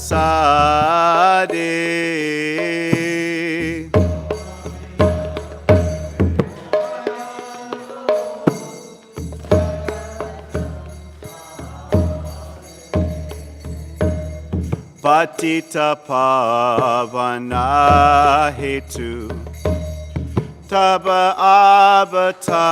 sade. Patita pavana hetu tava avatara.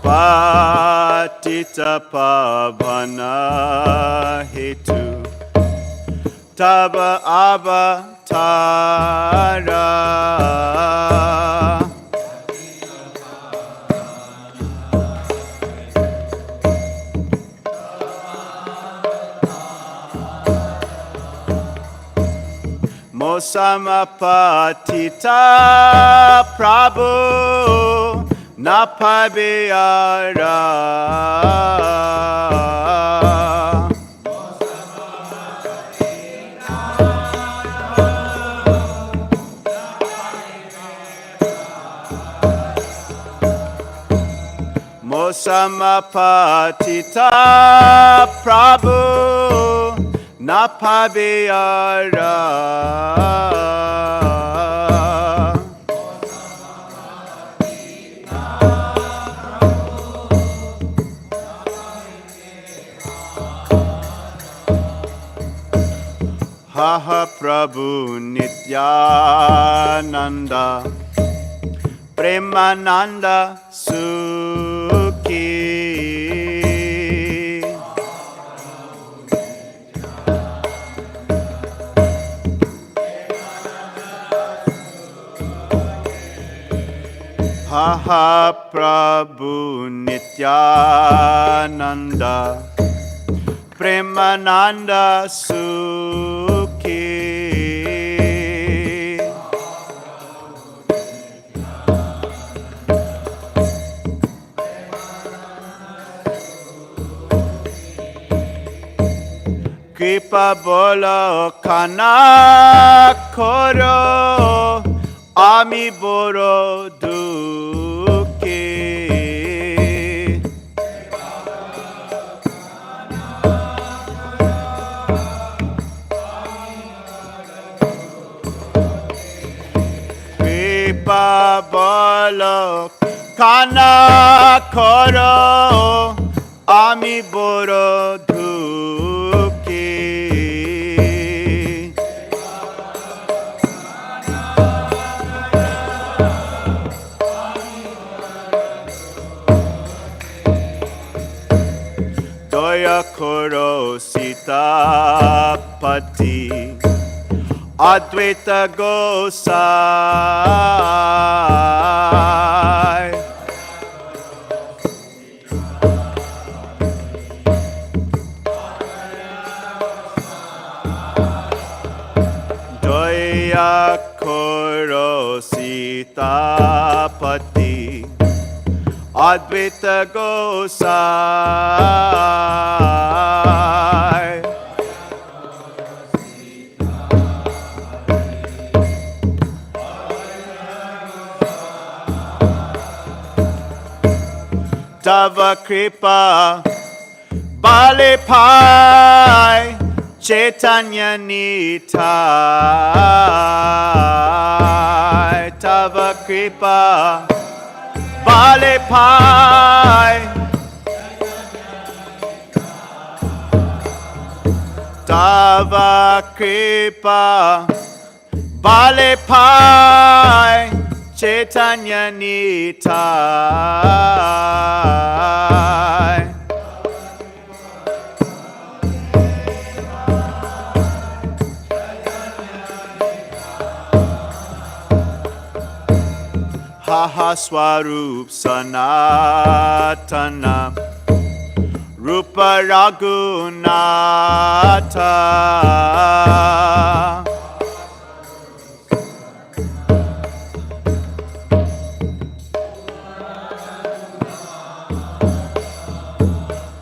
Patita pavana hetu tava avatara. Mosamapatita Prabhu Napabeyara. Mosamapatita Prabhu Napabeyara. Haha Prabhu Nityananda Premananda Sukhi. Haha Prabhu Nityananda Premananda Sukhi. Kripa bolo kana koro ami boro dukhi. Kripa bolo kana koro ami boro dukhi. Doya koro Sitapati Advaita Gosai. Doya koro Sitapati Advaita Gosai. Tava kripa bale pai Caitanya nitai. Tava kripa bale pai Tava kripa bale pai Caitanya nitai. Haha Swarup Sanatana Rupa Raghunatha.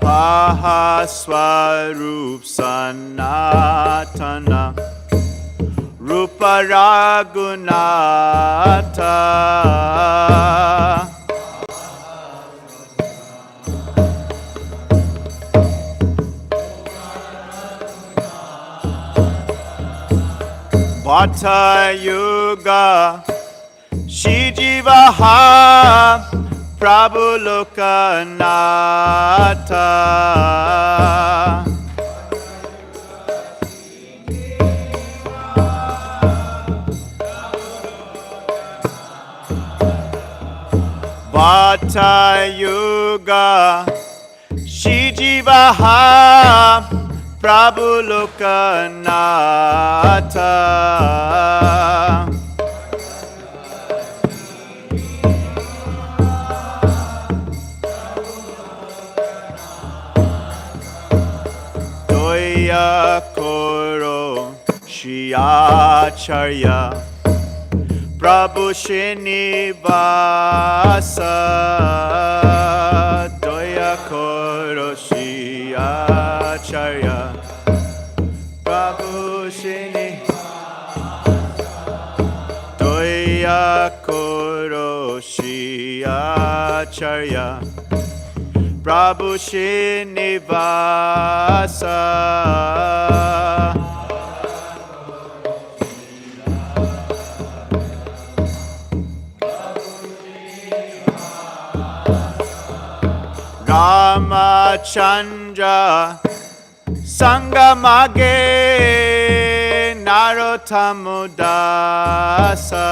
Haha Swarup Sanatana Rupa Rupa Raghunatha. Bhatta Yuga Shri Jivaha Prabhu Lokanatha. Bhatta Yuga Shri Jivaha Prabhu Lokanatha. Doya Koro Shri Acharya Prabhu Srinivasa. Doya Koro Shri Acharya Prabhu Srinivasa. Doya Koro Shri Acharya Prabhu Srinivasa. Ramachandra Sangamage Narottamudasa.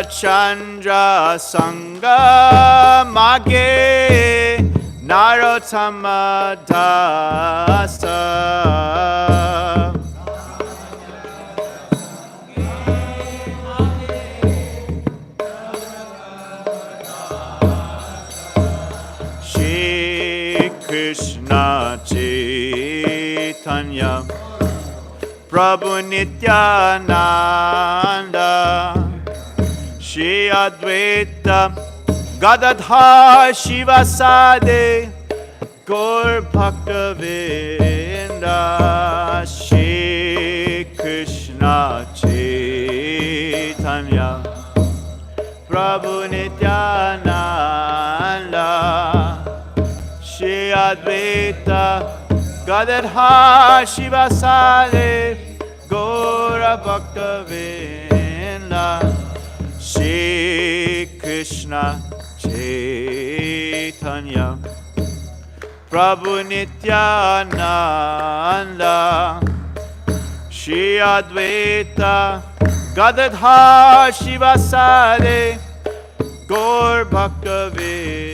Ramachandra Sangamage Narottamudasa. Shri Krishna Caitanya Prabhu Nityananda Shri Advaita Gadadhar Shivasade Gaur Bhaktavinda. Shri Krishna Caitanya Prabhu Nityananda Shri Advaita Gadadhar Shivasade Gaur Bhaktavinda. Shri Krishna Caitanya Prabhu Nityananda Shri Advaita Gadadhar Shivasade Gaur Bhaktavinda.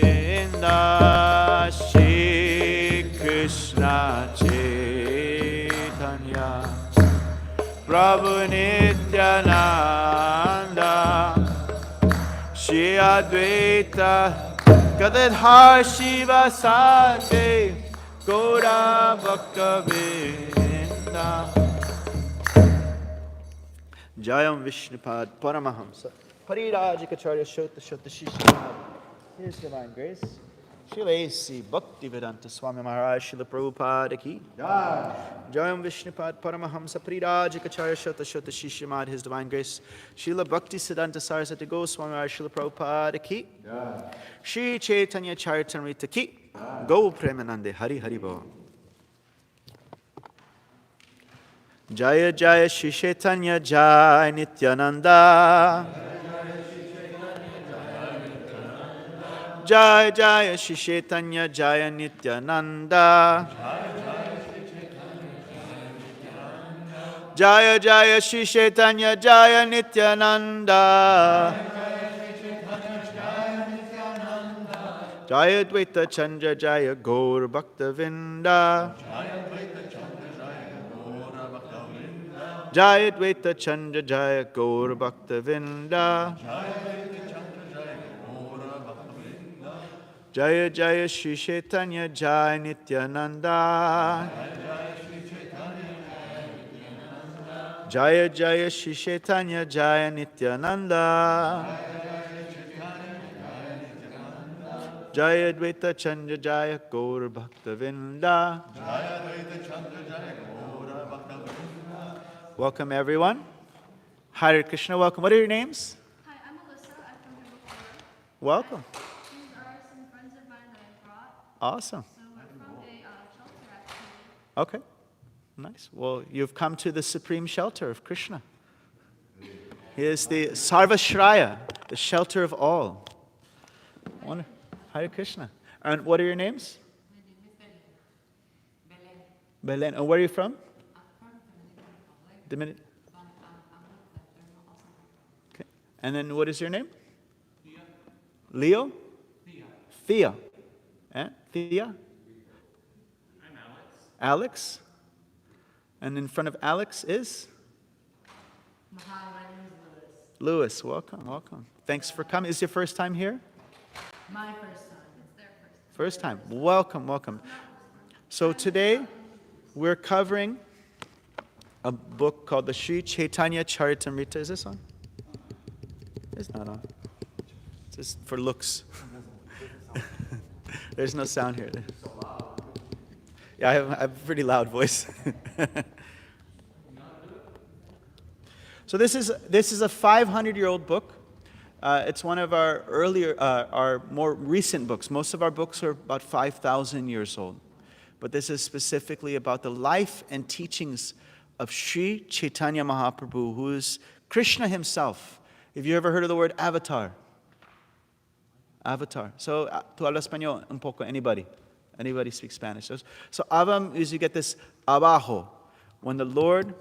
Shri Krishna Caitanya Prabhu Nityananda Shri Advaita Gadadhar Shivasade Gaura Bhaktavinda. Jayam Vishnupad Paramahamsa Parirajikacharya Shota Shota Shishimad. His Divine Grace Srila A.C. Bhaktivedanta Swami Maharaj Srila Prabhupada ki Jayam Vishnupad Paramahamsa Parirajikacharya Shota Shota Shishimad. His Divine Grace Srila Bhaktisiddhanta Saraswati Goswami Maharaj Srila Prabhupada ki Śrī Caitanya-caritāmṛta ki Go Premanande Hari Hari Bo. Jaya Jaya Śrī Caitanya Jaya Nityananda Jaya Jaya Śrī Caitanya Jaya Nityananda Jaya Jaya Śrī Caitanya Jaya Nityananda Jaya Dvaita Chandra Jaya Gaur Bhaktavinda Jaya Dvaita Chandra Jaya Gaur Bhaktavinda Jaya Jaya Śrī Caitanya Jaya Nityananda Jaya Jaya Śrī Caitanya Jaya Nityananda Jaya Dvaita Chandra Jaya Gaur Bhakta Vinda. Welcome everyone. Hare Krishna, welcome. What are your names? Hi, I'm Alyssa. I'm from Himapura. Welcome. These are some friends of mine that I brought. Awesome. So we're from a shelter actually. Okay. Nice. Well, you've come to the supreme shelter of Krishna. He is the Sarvashraya, the shelter of all. Hare Krishna. And what are your names? My name is Belen. Belen. And where are you from? From Dominican Republic. Dominican. But I'm also. Okay. And then what is your name? Leo? Thea. Thea? I'm Alex. Alex? And in front of Alex is? Hi, my name is Louis. Louis. Welcome, welcome. Thanks for coming. Is it your first time here? My first time. It's their first. First time. Welcome, welcome. So today we're covering a book called the Śrī Caitanya-caritāmṛta. Is this on? It's not on. It's just for looks. There's no sound here. Yeah, I have a pretty loud voice. So this is a 500-year-old book. It's one of our our more recent books. Most of our books are about 5,000 years old. But this is specifically about the life and teachings of Śrī Caitanya Mahaprabhu, who is Krishna himself. Have you ever heard of the word avatar? Avatar. So, tú hablas español un poco, anybody? Anybody speaks Spanish? So avam is you get this abajo. When the Lord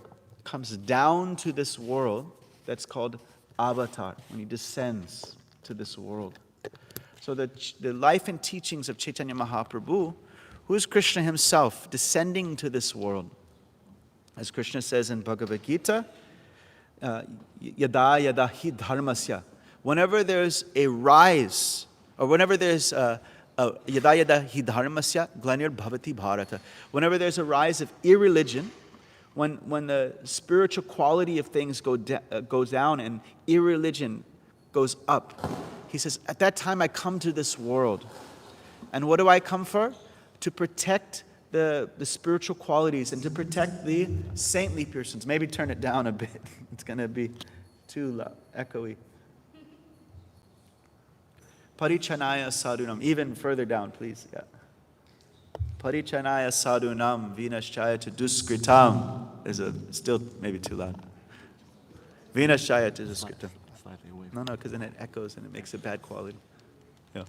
comes down to this world, that's called avatar, when he descends to this world. So the life and teachings of Chaitanya Mahaprabhu, who is Krishna himself, descending to this world. As Krishna says in Bhagavad Gita, yada yada hi dharmasya. Whenever there's a rise, or whenever there's yada yada hi dharmasya glanir bhavati bharata. Whenever there's a rise of irreligion, when the spiritual quality of things goes down and irreligion goes up, he says, at that time I come to this world. And what do I come for? To protect the spiritual qualities and to protect the saintly persons. Maybe turn it down a bit. It's going to be too loud, echoey. Parichanaya sadhunam. Even further down, please. Yeah. Parichanaya sadhunam vinaschayata duskritam. There's still maybe too loud. Vinaschayata duskritam. Slightly away. No, because then it echoes and it makes a bad quality. Yeah.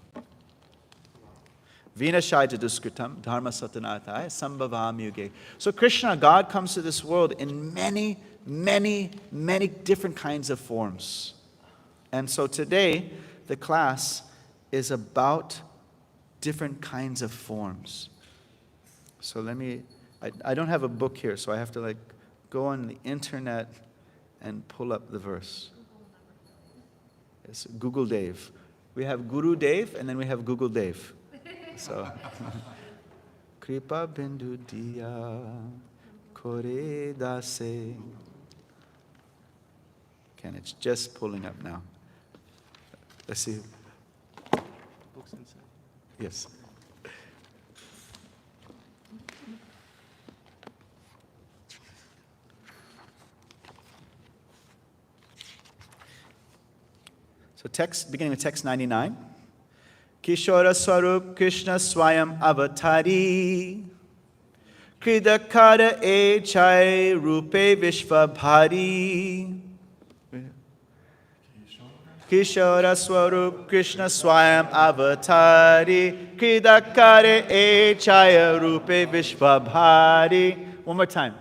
Vinashayata duskritam dharma satanataya sambhavam yuge. So Krishna, God, comes to this world in many, many, many different kinds of forms. And so today, the class is about different kinds of forms. So I don't have a book here, so I have to go on the internet and pull up the verse. It's Google Dave. We have Guru Dave, and then we have Google Dave. So, Kripa bindu diya kore dase. Okay, it's just pulling up now. Let's see. Books inside. Yes. So beginning with text 99. Kishora Swarup Krishna Swayam Avatari Kridakara Echai Rupe Vishvabhari. Kishora Swarup Krishna Swayam Avatari Kridakara Echai Rupe Vishvabhari. One more time.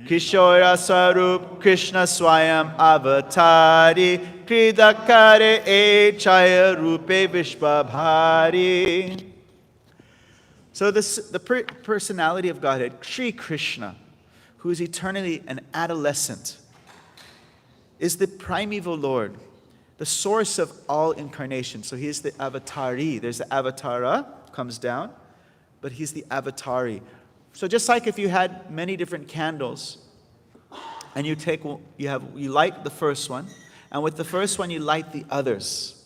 Kishora Swarup Krishna Swayam Avatari Kridakare Echaya Rupe Vishvabhari. So the personality of Godhead, Sri Krishna, who is eternally an adolescent, is the primeval Lord, the source of all incarnation. So he is the avatari. There's the avatara, comes down, but he's the avatari. So just like if you had many different candles, and you light the first one, and with the first one you light the others.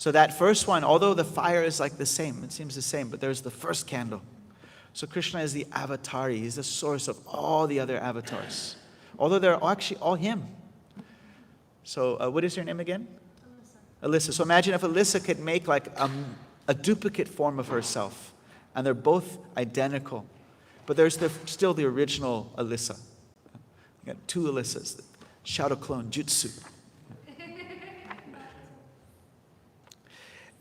So that first one, although the fire is like the same, it seems the same, but there's the first candle. So Krishna is the avatari. He's the source of all the other avatars. Although they're actually all him. So what is your name again? Alyssa. So imagine if Alyssa could make like a duplicate form of herself. And they're both identical. But there's still the original Alyssa. You got two Alyssas. Shadow clone jutsu.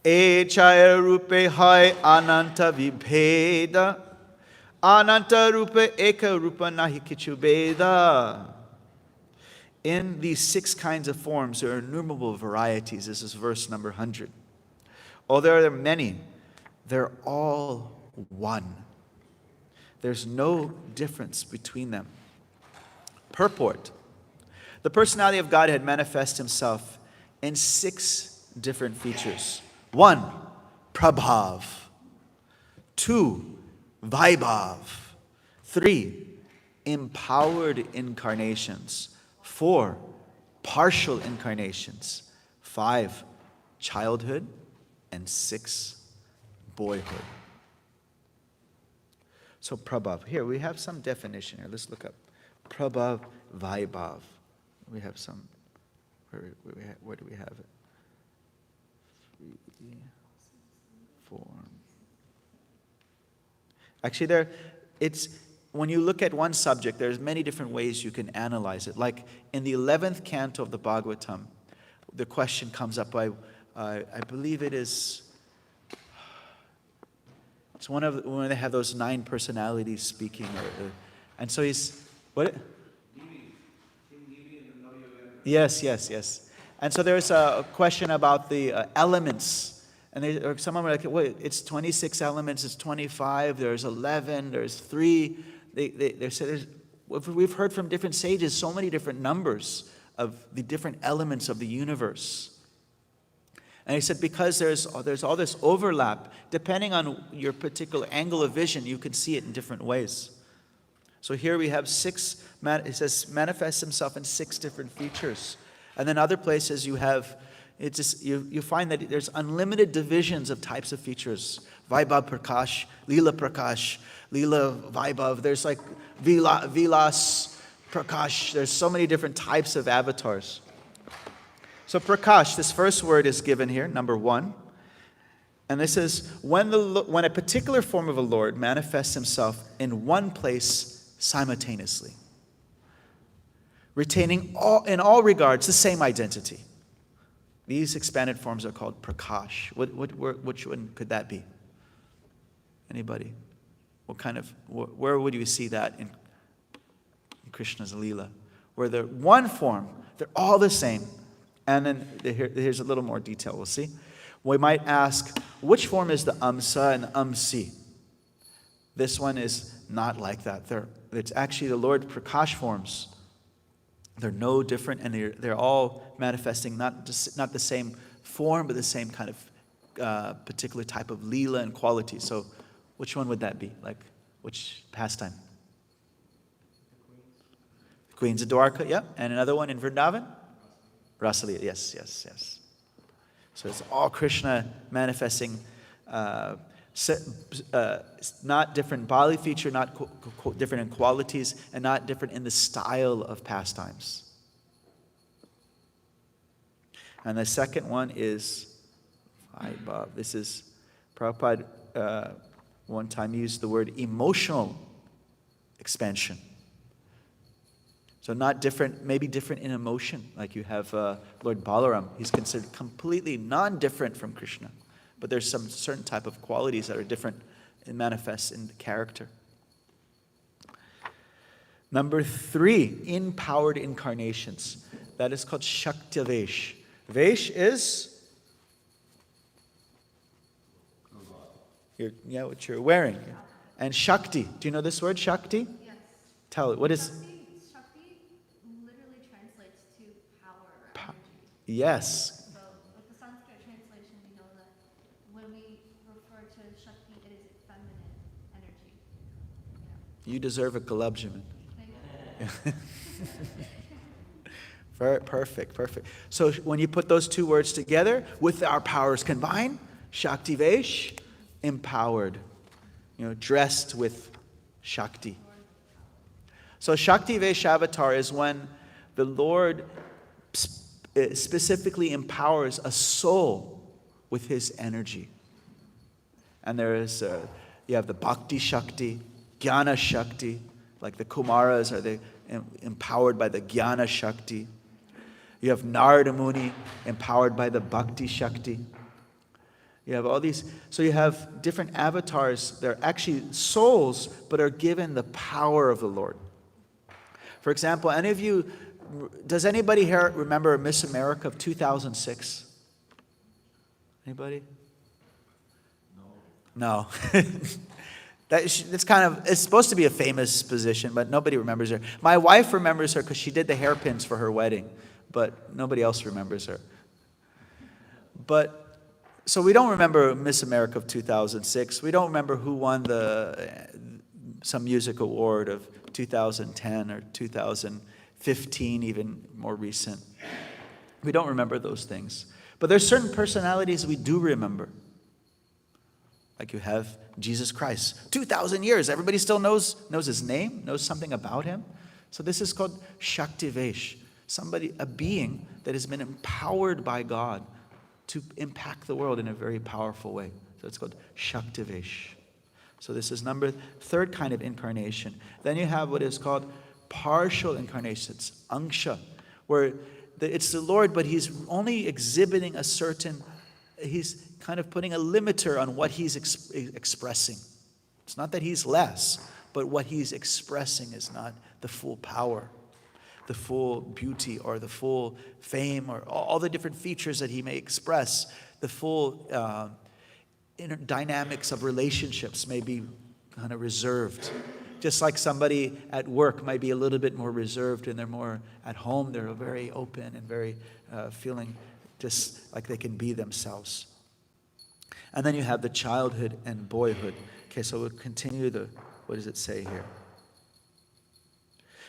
Echaya rupe hai ananta vibheda. Ananta rupa eka rupa nahi kichu veda. In these 6 kinds of forms, there are innumerable varieties. This is verse number 100. Although there are many, they're all one. There's no difference between them. Purport. The personality of Godhead manifests himself in 6 different features. 1, Prabhav. 2, Vaibhav. 3, empowered incarnations. 4, partial incarnations. 5, childhood. And 6, boyhood. So Prabhav. Here we have some definition here. Let's look up. Prabhav, Vaibhav. We have some. Where do we have it? 3, 4. Actually, when you look at one subject, there's many different ways you can analyze it. Like in the 11th canto of the Bhagavatam, the question comes up by, I believe it's when they have those 9 personalities speaking. And so what? Yes. And so there's a question about the elements. And someone were like, wait, it's 26 elements, it's 25, there's 11, there's 3. They said, we've heard from different sages so many different numbers of the different elements of the universe. And he said, because there's all this overlap, depending on your particular angle of vision, you can see it in different ways. So here we have 6, it says, manifests himself in 6 different features. And then other places you have, you find that there's unlimited divisions of types of features. Vaibhav Prakash, Lila Prakash, Lila Vaibhav. There's like Vilas Prakash. There's so many different types of avatars. So Prakash, this first word is given here, number 1. And this is when a particular form of a Lord manifests himself in one place simultaneously, retaining in all regards the same identity. These expanded forms are called Prakash. Which one could that be? Anybody? Where would you see that in Krishna's Leela? Where they're one form, they're all the same. And then here's a little more detail, we'll see. We might ask, which form is the Amsa and the Amsi? This one is not like that. It's actually the Lord Prakash forms. They're no different, and they're all manifesting not the same form, but the same kind of particular type of Leela and quality. So which one would that be? Like, which pastime? The Queens of Dwarka, yeah. And another one in Vrindavan? Rasalila, yes. So it's all Krishna manifesting, not different bodily feature, not different in qualities, and not different in the style of pastimes. And the second one is Vaibhav. This is, Prabhupada one time used the word emotional expansion. So not different, maybe different in emotion. Like you have Lord Balaram. He's considered completely non-different from Krishna. But there's some certain type of qualities that are different and manifest in the character. Number 3, empowered incarnations. That is called Shakti Vesh. Vesh is what you're wearing. And Shakti. Do you know this word, Shakti? Yes. Tell it. What is... Shakti literally translates to power or energy. Yes. So with the Sanskrit translation, we know that when we refer to Shakti, it is feminine energy. Yeah. You deserve a Galabjaman. Thank you. Very perfect, perfect. So when you put those two words together, with our powers combined, Shakti Vesh, empowered, dressed with Shakti. So Shakti Vesh avatar is when the Lord specifically empowers a soul with his energy. And there is, you have the Bhakti Shakti, Jnana Shakti, like the Kumaras are empowered by the Jnana Shakti. You have Narada Muni empowered by the Bhakti Shakti. You have all these, so you have different avatars. They're actually souls, but are given the power of the Lord. For example, does anybody here remember Miss America of 2006? Anybody? No. It's supposed to be a famous position, but nobody remembers her. My wife remembers her because she did the hairpins for her wedding, but nobody else remembers her. So we don't remember Miss America of 2006. We don't remember who won some music award of 2010 or 2015, even more recent. We don't remember those things. But there's certain personalities we do remember. Like you have Jesus Christ. 2,000 years, everybody still knows his name, knows something about him. So this is called Shakti Vesh. A being that has been empowered by God to impact the world in a very powerful way. So it's called Shakti Vesh. So this is third kind of incarnation. Then you have what is called partial incarnations, Angsha, where it's the Lord, but he's only exhibiting he's kind of putting a limiter on what he's expressing. It's not that he's less, but what he's expressing is not the full power, the full beauty, or the full fame, or all the different features that he may express. The full inner dynamics of relationships may be kind of reserved. Just like somebody at work might be a little bit more reserved and they're more at home, they're very open and very feeling just like they can be themselves. And then you have the childhood and boyhood. Okay, so we'll continue what does it say here?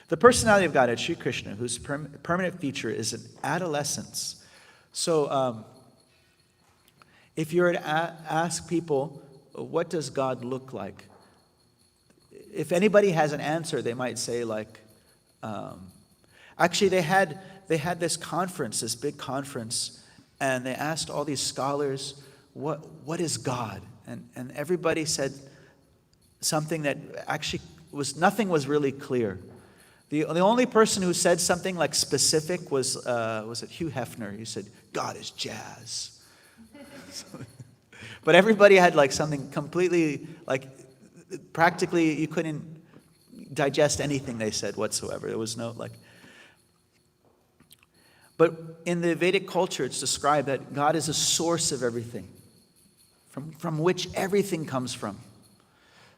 The personality of Godhead, Sri Krishna, whose permanent feature is an adolescence. So if you were to ask people, what does God look like? If anybody has an answer, they might say actually they had this conference, this big conference, and they asked all these scholars, what is God? And everybody said something that actually nothing was really clear. The only person who said something like specific was it Hugh Hefner. He said, God is jazz. But everybody had something completely, practically you couldn't digest anything they said whatsoever. There was no But in the Vedic culture, it's described that God is a source of everything, from which everything comes from.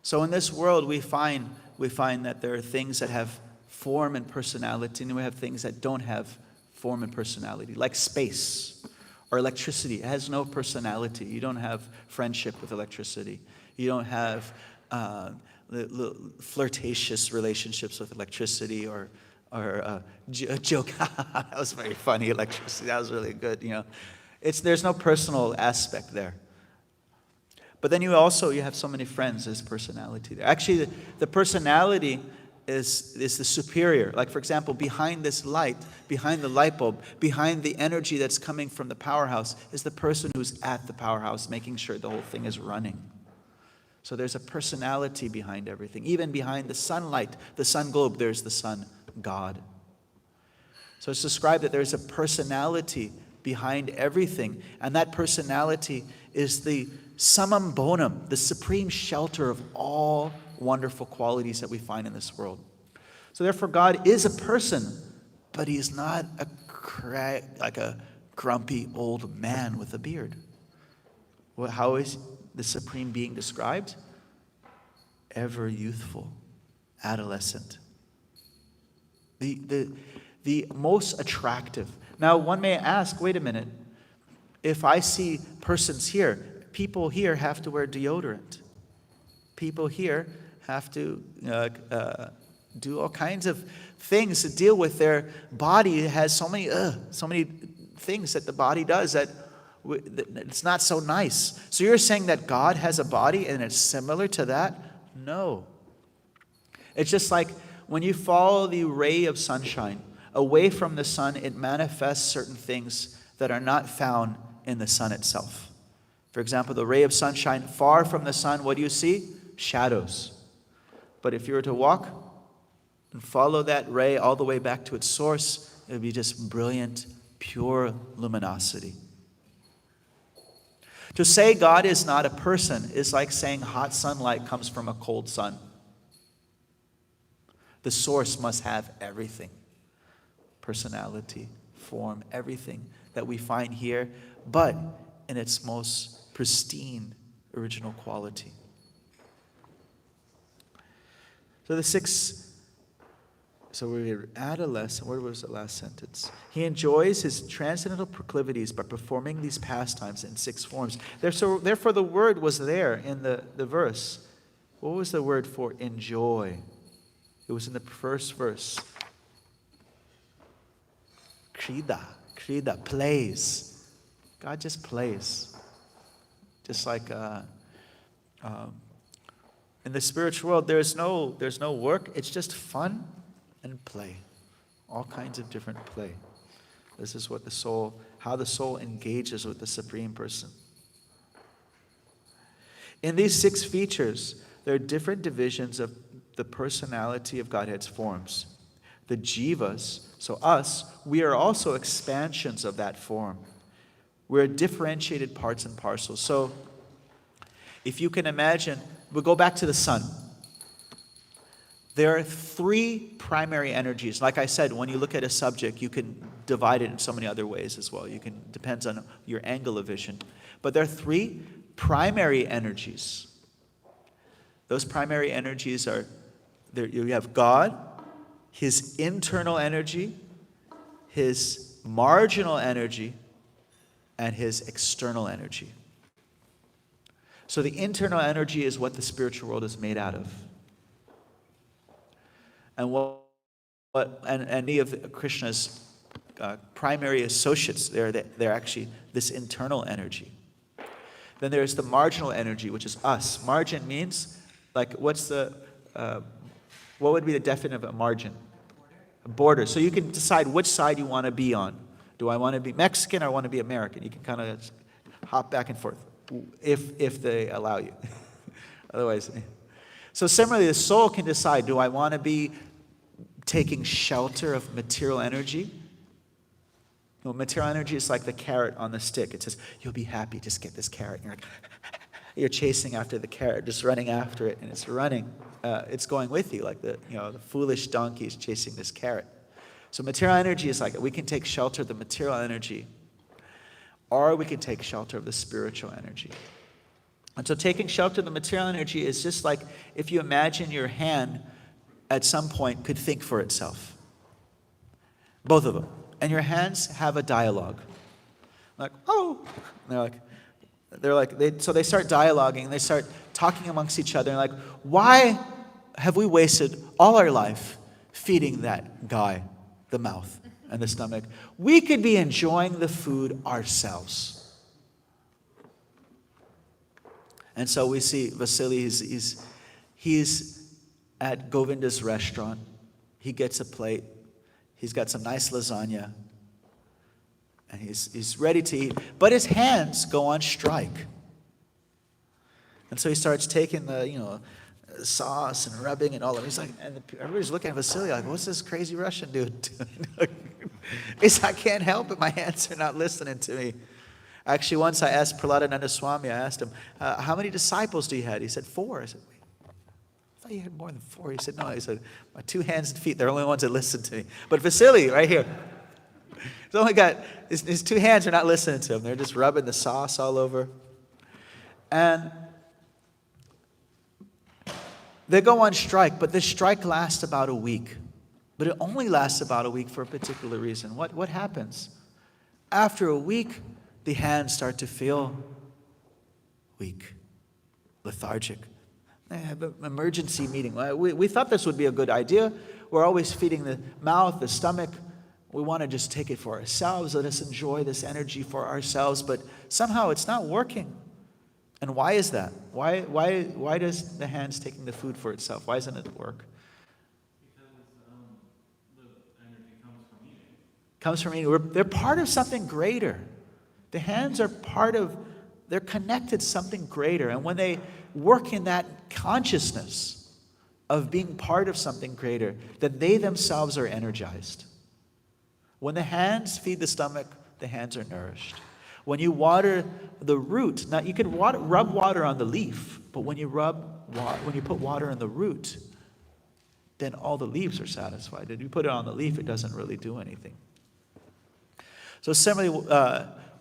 So in this world, we find that there are things that have form and personality, and we have things that don't have form and personality, like space or electricity. It has no personality. You don't have friendship with electricity. You don't have flirtatious relationships with electricity or a joke. That was very funny, electricity. That was really good. There's no personal aspect there. But then you have so many friends as personality there. Actually, the personality is the superior. Like, for example, behind this light, behind the light bulb, behind the energy that's coming from the powerhouse is the person who's at the powerhouse, making sure the whole thing is running. So there's a personality behind everything. Even behind the sunlight, the sun globe, there's the sun, God. So it's described that there's a personality behind everything, and that personality is the summum bonum, the supreme shelter of all wonderful qualities that we find in this world. So therefore, God is a person, but he is not like a grumpy old man with a beard. Well, how is the supreme being described? Ever youthful, adolescent. The most attractive. Now, one may ask, wait a minute, if I see persons here, people here have to wear deodorant. People here have to do all kinds of things to deal with their body. It has so many things that the body does that it's not so nice. So you're saying that God has a body and it's similar to that? No. It's just like when you follow the ray of sunshine away from the sun, it manifests certain things that are not found in the sun itself. For example, the ray of sunshine far from the sun, what do you see? Shadows. But if you were to walk and follow that ray all the way back to its source, it would be just brilliant, pure luminosity. To say God is not a person is like saying hot sunlight comes from a cold sun. The source must have everything. Personality, form, everything that we find here, but in its most pristine original quality. So we're adolescent. Where was the last sentence? He enjoys his transcendental proclivities by performing these pastimes in 6 forms. Therefore the word was there in the verse. What was the word for enjoy? It was in the first verse. Krida, plays. God just plays. Just like in the spiritual world, there's no work. It's just fun and play. All kinds of different play. This is what how the soul engages with the Supreme Person. In these 6 features, there are different divisions of the personality of Godhead's forms. The jivas, so us, we are also expansions of that form. We're differentiated parts and parcels. So if you can imagine, we'll go back to the sun. There are 3 primary energies. Like I said, when you look at a subject, you can divide it in so many other ways as well. Depends on your angle of vision. But there are 3 primary energies. Those primary energies are, there you have God, his internal energy, his marginal energy, and his external energy. So the internal energy is what the spiritual world is made out of. And any of Krishna's primary associates, they're actually this internal energy. Then there's the marginal energy, which is us. Margin means, like, what would be the definition of a margin? A border. So you can decide which side you want to be on. Do I want to be Mexican or I want to be American? You can kind of hop back and forth if they allow you. Otherwise. So similarly, the soul can decide, do I want to be taking shelter of material energy? You know, material energy is like the carrot on the stick. It says, you'll be happy, just get this carrot. And you're like, you're chasing after the carrot, just running after it, and it's running. It's going with you, like the foolish donkey is chasing this carrot. So material energy is like, we can take shelter of the material energy, or we can take shelter of the spiritual energy. And so taking shelter of the material energy is just like if you imagine your hand at some point could think for itself. Both of them. And your hands have a dialogue. Like, oh! And so they start dialoguing, and they start talking amongst each other. And like, why have we wasted all our life feeding that guy the mouth and the stomach? We could be enjoying the food ourselves. And so we see Vasily, he's at Govinda's restaurant. He gets a plate. He's got some nice lasagna. And he's ready to eat. But his hands go on strike. And so he starts taking the sauce and rubbing and all of it. He's like, and everybody's looking at Vasily like, what's this crazy Russian dude doing? He's like, I can't help it. My hands are not listening to me. Actually, once I asked Prahladananda Swami, I asked him, how many disciples do you have? He said, 4. I said, wait, I thought you had more than 4. He said, no. He said, my 2 hands and feet, they're the only ones that listen to me. But Vasily, right here, he's only got, his 2 hands are not listening to him. They're just rubbing the sauce all over. And they go on strike, but this strike lasts about a week. But it only lasts about a week for a particular reason. What happens? After a week, the hands start to feel weak, lethargic. They have an emergency meeting. We thought this would be a good idea. We're always feeding the mouth, the stomach. We want to just take it for ourselves. Let us enjoy this energy for ourselves. But somehow it's not working. And why is that? Why does the hands taking the food for itself? Why doesn't it work? Because the energy comes from eating. Comes from eating. They're part of something greater. The hands are they're connected to something greater. And when they work in that consciousness of being part of something greater, then they themselves are energized. When the hands feed the stomach, the hands are nourished. When you water the root, now you could rub water on the leaf, but when you put water in the root, then all the leaves are satisfied. If you put it on the leaf, it doesn't really do anything. So similarly,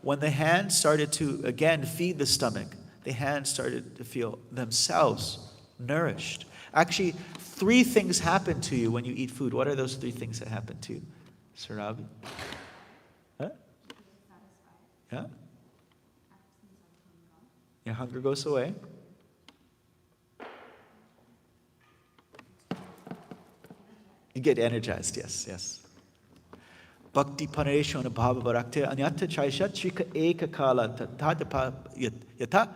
when the hands started to, again, feed the stomach, the hands started to feel themselves nourished. Actually, 3 things happen to you when you eat food. What are those 3 things that happen to you? Sarabi? Huh? Yeah? Your hunger goes away. You get energized, yes. Bhakti Panareshona Bhava Bharakti Anyata Chaisha Chika Eka Kala Yata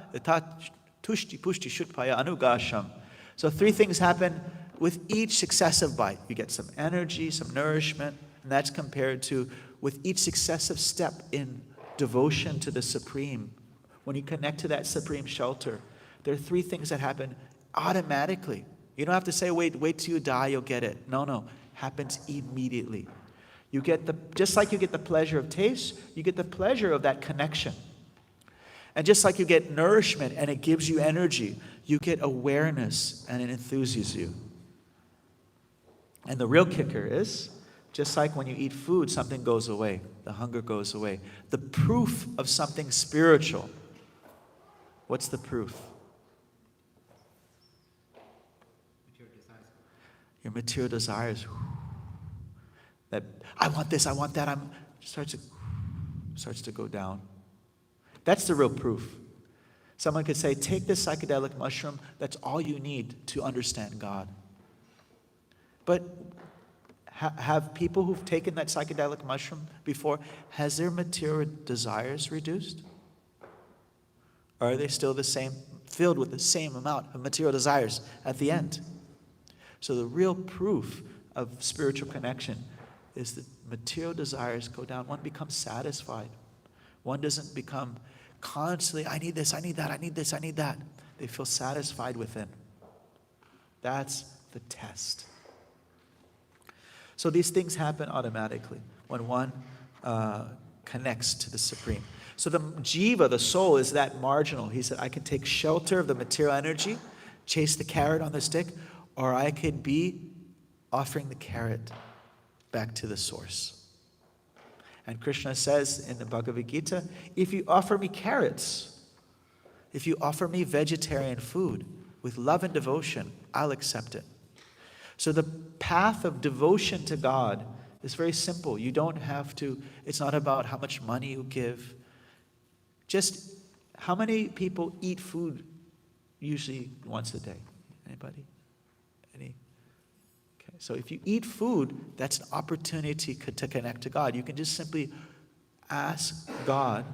Tushti Pushti Shutpaya Anugasham. So 3 things happen with each successive bite. You get some energy, some nourishment, and that's compared to with each successive step in devotion to the Supreme. When you connect to that Supreme shelter, there are 3 things that happen automatically. You don't have to say, wait till you die, you'll get it. No, happens immediately. You get just like you get the pleasure of taste, you get the pleasure of that connection. And just like you get nourishment and it gives you energy, you get awareness and it enthuses you. And the real kicker is, just like when you eat food, something goes away. The hunger goes away. The proof of something spiritual. What's the proof? Your material desires. That I want this, I want that. Starts to go down. That's the real proof. Someone could say, take this psychedelic mushroom. That's all you need to understand God. But have people who've taken that psychedelic mushroom before, has their material desires reduced? Or are they still the same, filled with the same amount of material desires at the end? So the real proof of spiritual connection is that material desires go down. One becomes satisfied. One doesn't become constantly, I need this, I need that, I need this, I need that. They feel satisfied within. That's the test. So these things happen automatically when one connects to the Supreme. So the jiva, the soul, is that marginal. He said, I can take shelter of the material energy, chase the carrot on the stick, or I could be offering the carrot back to the source. And Krishna says in the Bhagavad Gita, if you offer me carrots, if you offer me vegetarian food with love and devotion, I'll accept it. So the path of devotion to God is very simple. You don't have to, it's not about how much money you give. Just how many people eat food usually once a day? Anybody? Any? Okay. So if you eat food, that's an opportunity to connect to God. You can just simply ask God,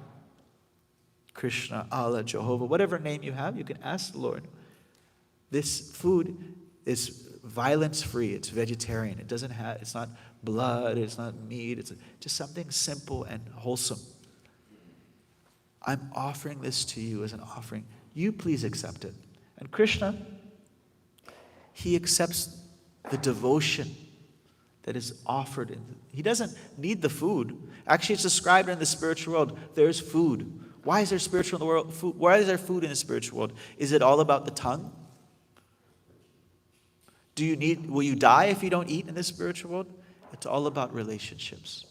Krishna, Allah, Jehovah, whatever name you have, you can ask the Lord. This food is violence-free. It's vegetarian. It's not blood. It's not meat. It's just something simple and wholesome. I'm offering this to you as an offering. You please accept it. And Krishna, he accepts the devotion that is offered. He doesn't need the food. Actually, it's described in the spiritual world. There's food. Why is there spiritual in the world? Food? Why is there food in the spiritual world? Is it all about the tongue? Will you die if you don't eat in the spiritual world? It's all about relationships.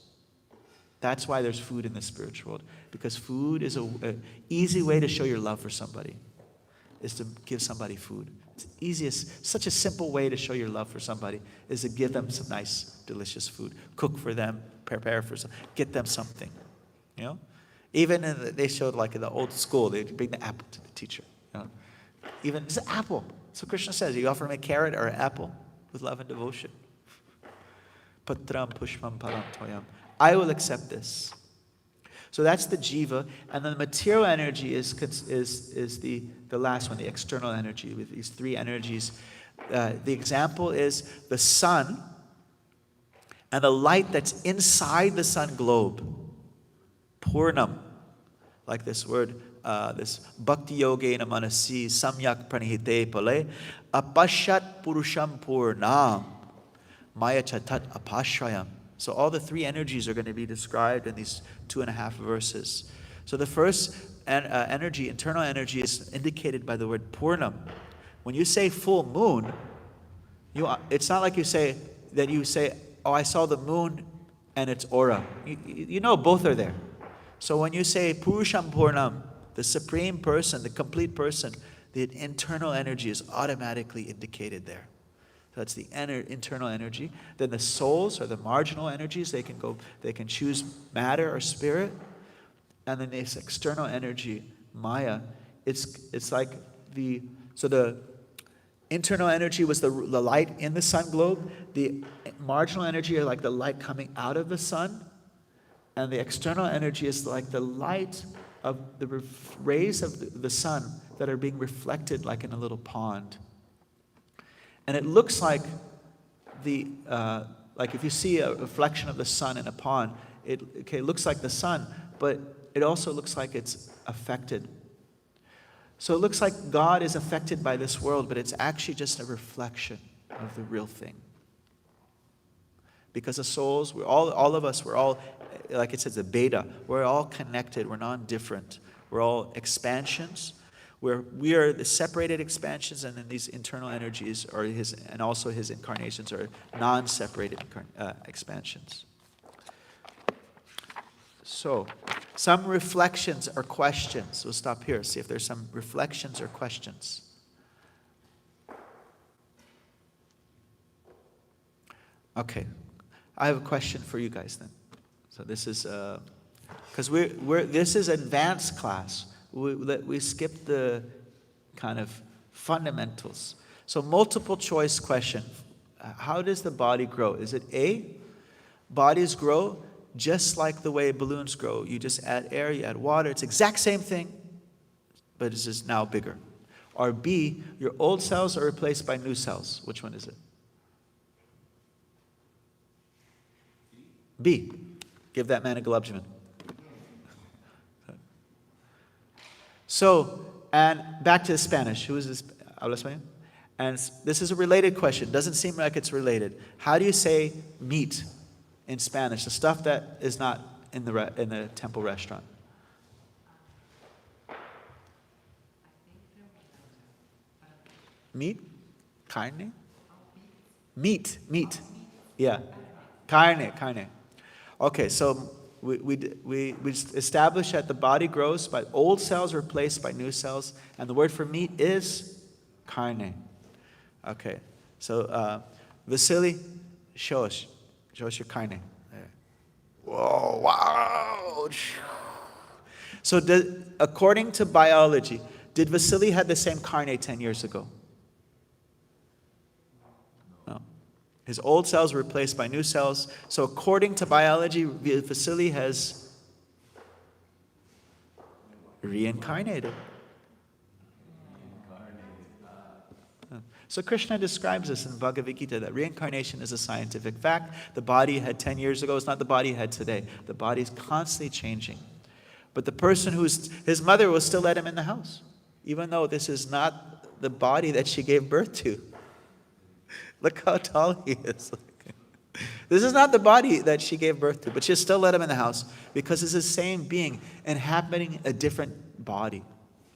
That's why there's food in the spiritual world. Because food is an easy way to show your love for somebody, is to give somebody food. It's the easiest, such a simple way to show your love for somebody is to give them some nice, delicious food. Cook for them, prepare for some, get them something. You know? Even they showed like in the old school, they'd bring the apple to the teacher. You know? Even, it's an apple. So Krishna says, you offer him a carrot or an apple with love and devotion. Patram pushpam param toyam. I will accept this. So that's the jiva, and then the material energy is the last one, the external energy, with these three energies. The example is the sun and the light that's inside the sun globe. Purnam, like this word, this bhakti yogena manasi samyak pranihite pale apashat purusham purnam maya chatat apashrayam. So all the three energies are going to be described in these 2.5 verses. So the first energy, internal energy, is indicated by the word purnam. When you say full moon, it's not like you say, oh, I saw the moon and its aura. You know both are there. So when you say purusham purnam, the supreme person, the complete person, the internal energy is automatically indicated there. That's the internal energy. Then the souls are the marginal energies. They can choose matter or spirit. And then this external energy, Maya, it's like the internal energy was the light in the sun globe. The marginal energy are like the light coming out of the sun. And the external energy is like the light of the rays of the sun that are being reflected like in a little pond. And it looks like like if you see a reflection of the sun in a pond, it looks like the sun, but it also looks like it's affected. So it looks like God is affected by this world, but it's actually just a reflection of the real thing. Because the souls, all of us, we're all, like it says, the beta, we're all connected, we're non-different. We're all expansions. We are the separated expansions, and then these internal energies are and also his incarnations are non-separated expansions. So, some reflections or questions. We'll stop here, see if there's some reflections or questions. Okay, I have a question for you guys then. So this is because this is advanced class. We skipped the kind of fundamentals. So multiple choice question. How does the body grow? Is it A, bodies grow just like the way balloons grow. You just add air, you add water. It's the exact same thing, but it's just now bigger. Or B, your old cells are replaced by new cells. Which one is it? B. Give that man a glubsman. So, and back to Spanish. Who is this? Habla español? And this is a related question. Doesn't seem like it's related. How do you say meat in Spanish? The stuff that is not in the temple restaurant. Meat? Carne? Meat. Yeah. Carne. Okay, so we established that the body grows by old cells replaced by new cells, and the word for meat is carne. Okay, so Vasily, show us your carne. There. Whoa, wow. So according to biology, did Vasily have the same carne 10 years ago? No. His old cells were replaced by new cells. So according to biology, Vasily has reincarnated. So Krishna describes this in Bhagavad Gita, that reincarnation is a scientific fact. The body he had 10 years ago is not the body he had today. The body is constantly changing. But the person his mother will still let him in the house, even though this is not the body that she gave birth to. Look how tall he is. This is not the body that she gave birth to, but she'll still let him in the house because it's the same being inhabiting a different body.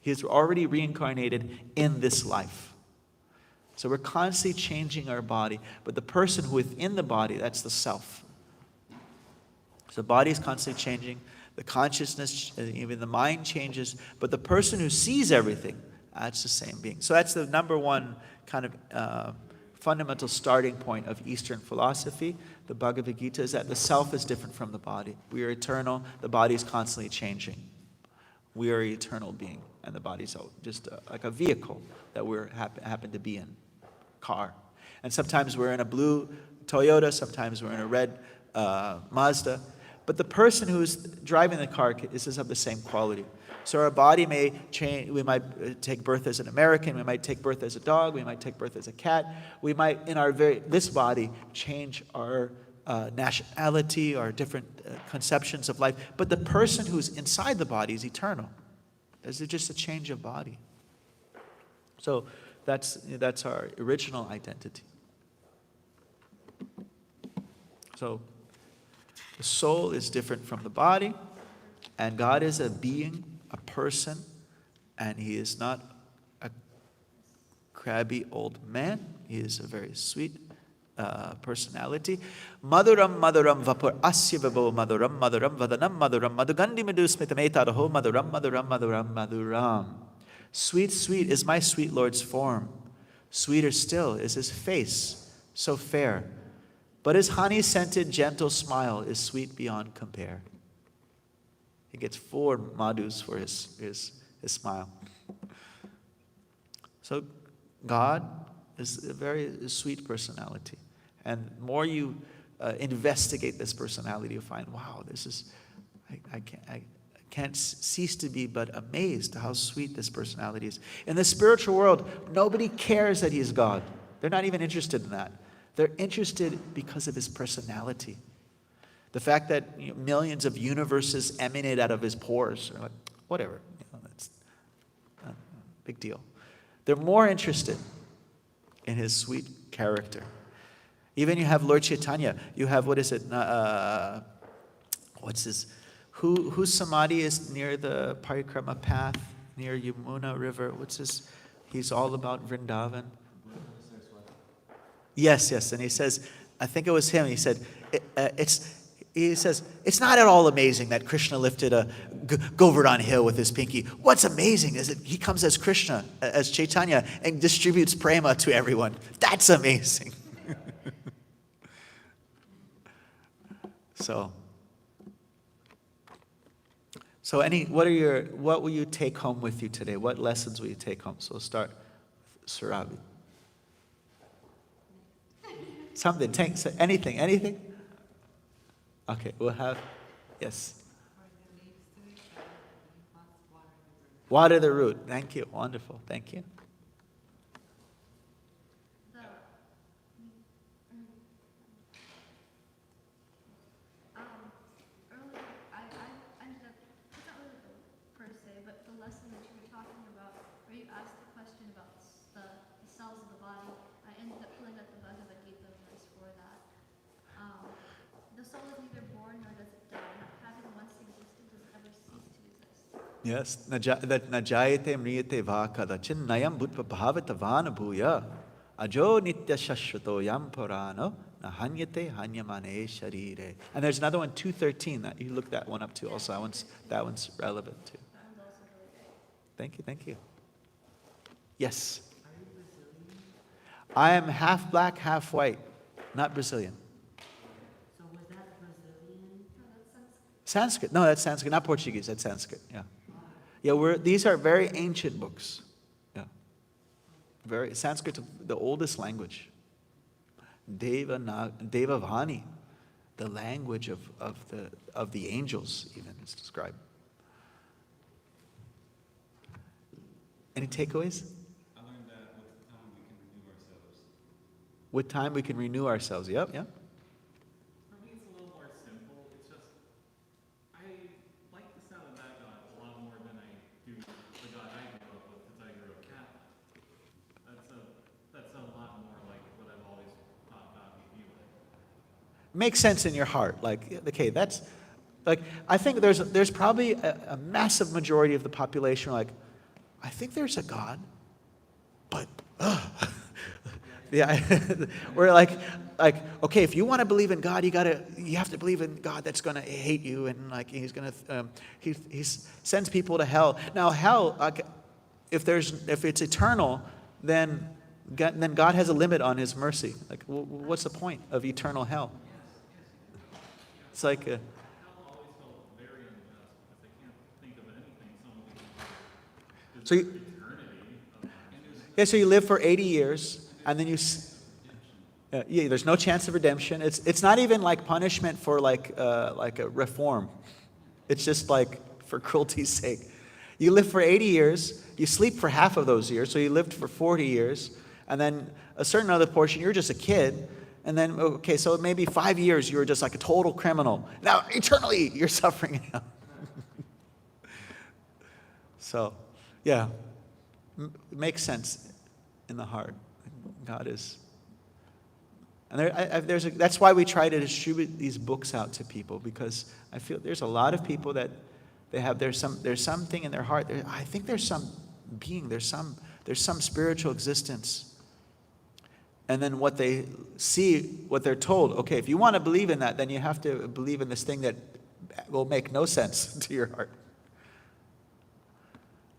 He's already reincarnated in this life. So we're constantly changing our body, but the person who within the body, that's the self. So the body is constantly changing, the consciousness, even the mind changes, but the person who sees everything, that's the same being. So that's the number one kind of fundamental starting point of Eastern philosophy, the Bhagavad Gita, is that the self is different from the body. We are eternal, the body is constantly changing. We are an eternal being, and the body is just like a vehicle that we happen to be in. Car. And sometimes we're in a blue Toyota, sometimes we're in a red Mazda. But the person who's driving the car is of the same quality. So our body may change. We might take birth as an American. We might take birth as a dog. We might take birth as a cat. We might, in this body, change our nationality, our different conceptions of life. But the person who's inside the body is eternal. It's just a change of body. So that's our original identity. So the soul is different from the body, and God is a being, a person, and He is not a crabby old man. He is a very sweet personality. Madhuram Madhuram Vapur Asya Vibho Madhuram Madhuram Vadanam Madhuram Madhugandhi Madhusmitam Etadaho Madhuram Madhuram Madhuram Madhuram. Sweet, sweet is my sweet Lord's form. Sweeter still is His face, so fair. But His honey-scented, gentle smile is sweet beyond compare. He gets 4 madhus for his smile. So God is a very sweet personality. And the more you investigate this personality, you find, wow, I can't cease to be but amazed how sweet this personality is. In the spiritual world, nobody cares that He's God. They're not even interested in that. They're interested because of His personality. The fact that millions of universes emanate out of His pores, like, whatever, that's a big deal. They're more interested in His sweet character. Even you have Lord Chaitanya. You have, what's this? Whose samadhi is near the parikrama path, near Yamuna River? What's this? He's all about Vrindavan. Yes. And he says, I think it was him. He said, it's not at all amazing that Krishna lifted a Govardhan hill with his pinky. What's amazing is that he comes as Krishna, as Chaitanya, and distributes prema to everyone. That's amazing. So what will you take home with you today? What lessons will you take home? So we'll start with Surabhi. Something, anything? Okay, we'll have, yes. Water the root. Thank you. Wonderful. Thank you. Earlier, I ended up, it's not really per se, but the lesson that you were talking about, where you asked the question about the cells of the body, I ended up pulling up the Bhagavad Gita verse for that. The soul is neither born nor does it die. Having once existed, does it ever cease to exist? Yes. That najayate mriyate va kadachin nayam bhutva bhavata vana bhuya ajo nitya shashvato yam purano nahanyate hanyamane sharire. And there's another one, 213. That you look that one up too. Also, that one's relevant too. That one's also really great. Thank you. Yes. I am half black, half white, not Brazilian. So was that Brazilian? No, that sounds Sanskrit. No, that's Sanskrit, not Portuguese. That's Sanskrit. Yeah. Yeah, these are very ancient books. Yeah. Very Sanskrit, the oldest language. Devavani, the language of the angels, even is described. Any takeaways? I learned that with time we can renew ourselves. With time we can renew ourselves. Yep. For me, it's a little more simple. It's just, I like the sound of that God a lot more than I do the God I grew up with, because I grew up Catholic. That's a lot more like what I've always thought God would be like. Makes sense in your heart. Like, okay, that's like, I think there's probably a massive majority of the population like, I think there's a God, but yeah, we're like, okay, if you want to believe in God, you have to believe in God that's going to hate you, and like He's going to he sends people to hell. Now hell, like, if it's eternal, then God has a limit on His mercy. Like, what's the point of eternal hell? It's like Hell always felt very unjust, because I can't think of anything someone can do. so. Eternity of Yeah, so you live for 80 years, and then Yeah, there's no chance of redemption. It's not even like punishment for like a reform. It's just like for cruelty's sake. You live for 80 years, you sleep for half of those years, so you lived for 40 years, and then a certain other portion, you're just a kid, and then, okay, so maybe 5 years you were just like a total criminal. Now, eternally, you're suffering in hell. So, yeah, it makes sense in the heart. God is... And that's why we try to distribute these books out to people, because I feel there's a lot of people that there's something in their heart. I think there's some being, there's some spiritual existence. And then what they see, what they're told, okay, if you want to believe in that, then you have to believe in this thing that will make no sense to your heart.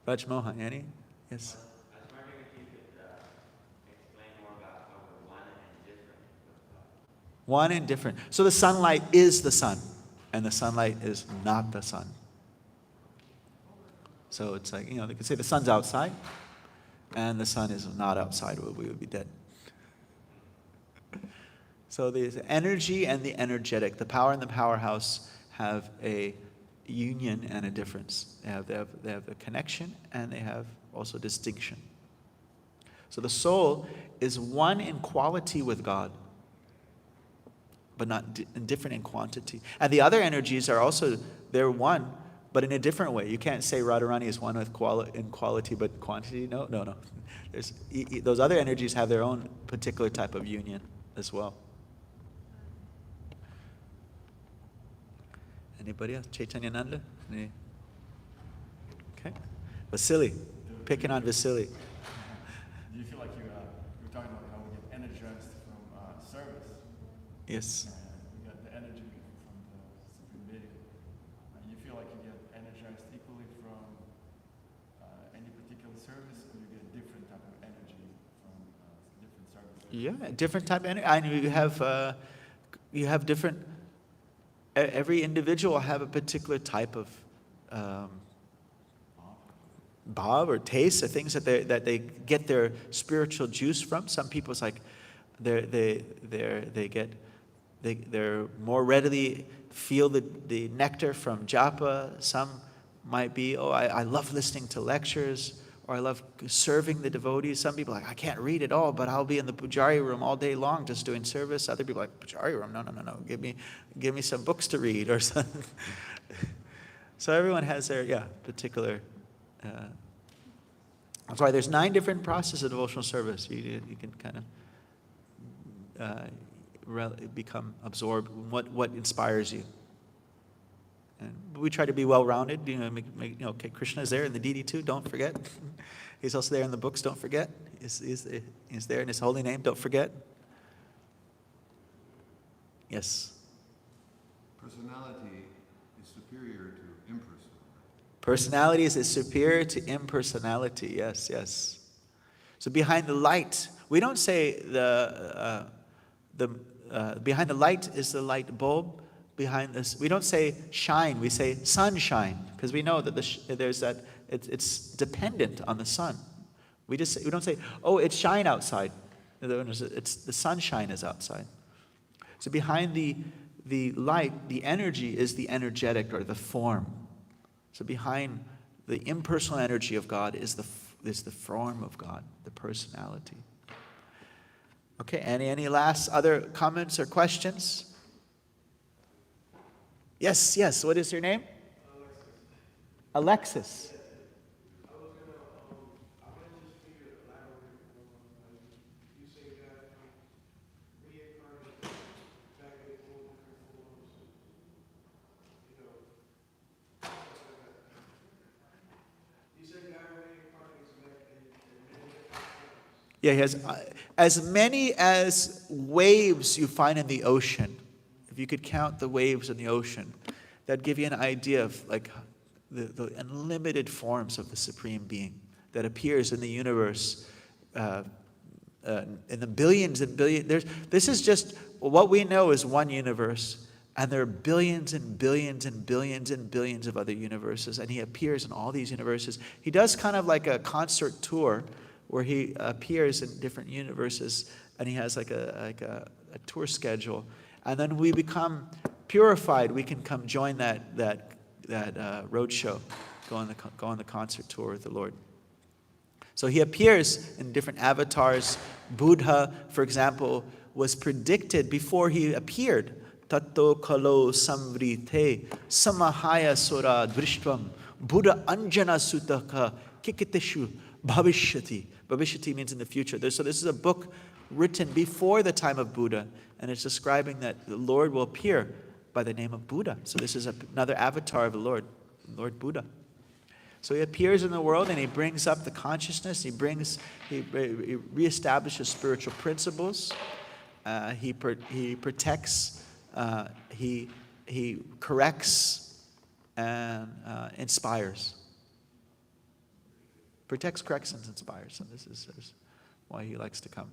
Raj Mohan, Annie? Yes. I was wondering if you could explain more about how we're one and different with God. One and different. So the sunlight is the sun, and the sunlight is not the sun. So it's like, they could say the sun's outside, and the sun is not outside, we would be dead. So the energy and the energetic, the power and the powerhouse have a union and a difference. They have a connection, and they have also distinction. So the soul is one in quality with God, but not different in quantity. And the other energies are also, they're one, but in a different way. You can't say Radharani is one with in quality, but quantity. No. Those other energies have their own particular type of union as well. Anybody else? Chaitanya-nanda? Okay. Vasily. Picking on Vasily. Do you feel like you're talking about how we get energized from service? Yes. We got the energy from the Supreme Being. You feel like you get energized equally from any particular service, or you get a different type of energy from different services? Yeah, different type of energy. And you have different. Every individual will have a particular type of bhav or taste, the things that they get their spiritual juice from. Some people, it's like they're more readily feel the nectar from japa. Some might be, I love listening to lectures, or I love serving the devotees. Some people are like, I can't read at all, but I'll be in the pujari room all day long just doing service. Other people are like, pujari room? No. Give me some books to read or something. So everyone has their, particular... that's why there's 9 different processes of devotional service. You can kind of become absorbed in what inspires you. And we try to be well-rounded. Okay, Krishna is there in the DD too. Don't forget. He's also there in the books. Don't forget. He's there in His holy name. Don't forget. Yes. Personality is superior to impersonality. Personality is superior to impersonality. Yes. So behind the light, we don't say behind the light is the light bulb. Behind this, we don't say shine, we say sunshine, because we know that there's that it's dependent on the sun. We don't say, it's shine outside. It's the sunshine is outside. So behind the light, the energy is the energetic or the form. So behind the impersonal energy of God is the form of God, the personality. Okay, any last other comments or questions? Yes. What is your name? Alexis. Yeah, he has as many as waves you find in the ocean. If you could count the waves in the ocean, that'd give you an idea of like the unlimited forms of the Supreme Being that appears in the universe, in the billions and billions. This is just what we know is one universe, and there are billions and billions and billions and billions of other universes, and He appears in all these universes. He does kind of like a concert tour where he appears in different universes, and he has like a tour schedule. And then we become purified. We can come join that road show, go on the concert tour with the Lord. So he appears in different avatars. Buddha, for example, was predicted before he appeared. Tatto kalo samvrite samahaya sura drishtvam Buddha anjana sutaka kikiteshu bhavishyati. Bhavishyati means in the future. So this is a book written before the time of Buddha, and it's describing that the Lord will appear by the name of Buddha. So this is another avatar of the Lord Buddha. So he appears in the world and he brings up the consciousness. He reestablishes spiritual principles. He protects. He corrects and inspires. Protects, corrects, and inspires. And this is why he likes to come.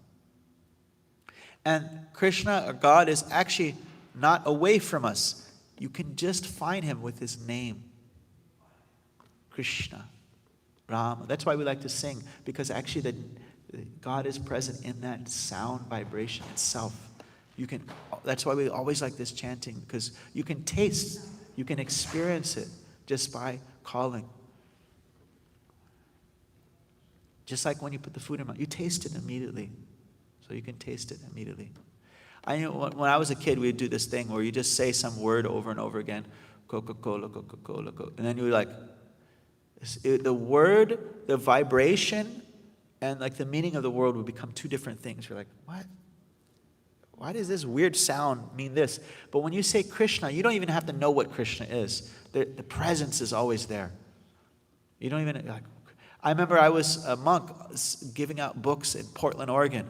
And Krishna, or God, is actually not away from us. You can just find him with his name. Krishna, Rama. That's why we like to sing, because actually God is present in that sound vibration itself. That's why we always like this chanting, because you can taste, you can experience it just by calling. Just like when you put the food in your mouth, you taste it immediately. So you can taste it immediately. I knew when I was a kid, we'd do this thing where you just say some word over and over again, Coca-Cola, Coca-Cola, Coca-Cola. And then you're like, the word, the vibration, and like the meaning of the word would become two different things. You're like, what? Why does this weird sound mean this? But when you say Krishna, you don't even have to know what Krishna is. The presence is always there. You don't even, like, I remember I was a monk giving out books in Portland, Oregon,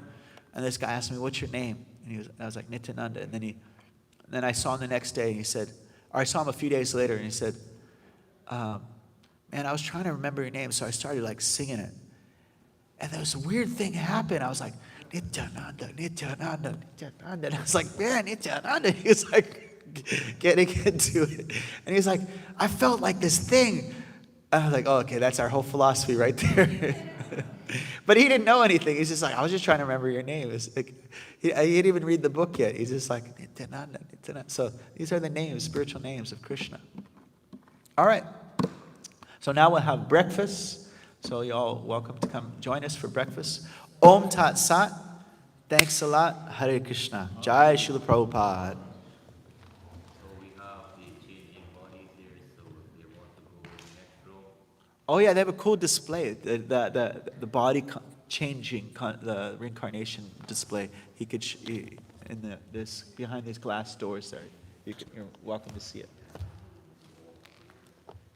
and this guy asked me, "What's your name?" And I was like, "Nityananda." And then I saw him the next day, and he said, or I saw him a few days later, and he said, "Man, I was trying to remember your name, so I started like singing it, and there was a weird thing happened. I was like, Nityananda, Nityananda, Nityananda." And I was like, "Man, Nityananda." He was like getting into it, and he's like, "I felt like this thing." I was like, "Oh, okay, that's our whole philosophy right there." But he didn't know anything. He's just like, "I was just trying to remember your name." It's like, he didn't even read the book yet. He's just like, Nityananda, Nityananda. So these are the names, spiritual names of Krishna. All right. So now we'll have breakfast. So you're all welcome to come join us for breakfast. Om Tat Sat. Thanks a lot. Hare Krishna. Jai Srila Prabhupada. Oh yeah, they have a cool display. The body changing, the reincarnation display. He could in this behind these glass doors there. You're welcome to see it.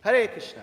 Hare Krishna.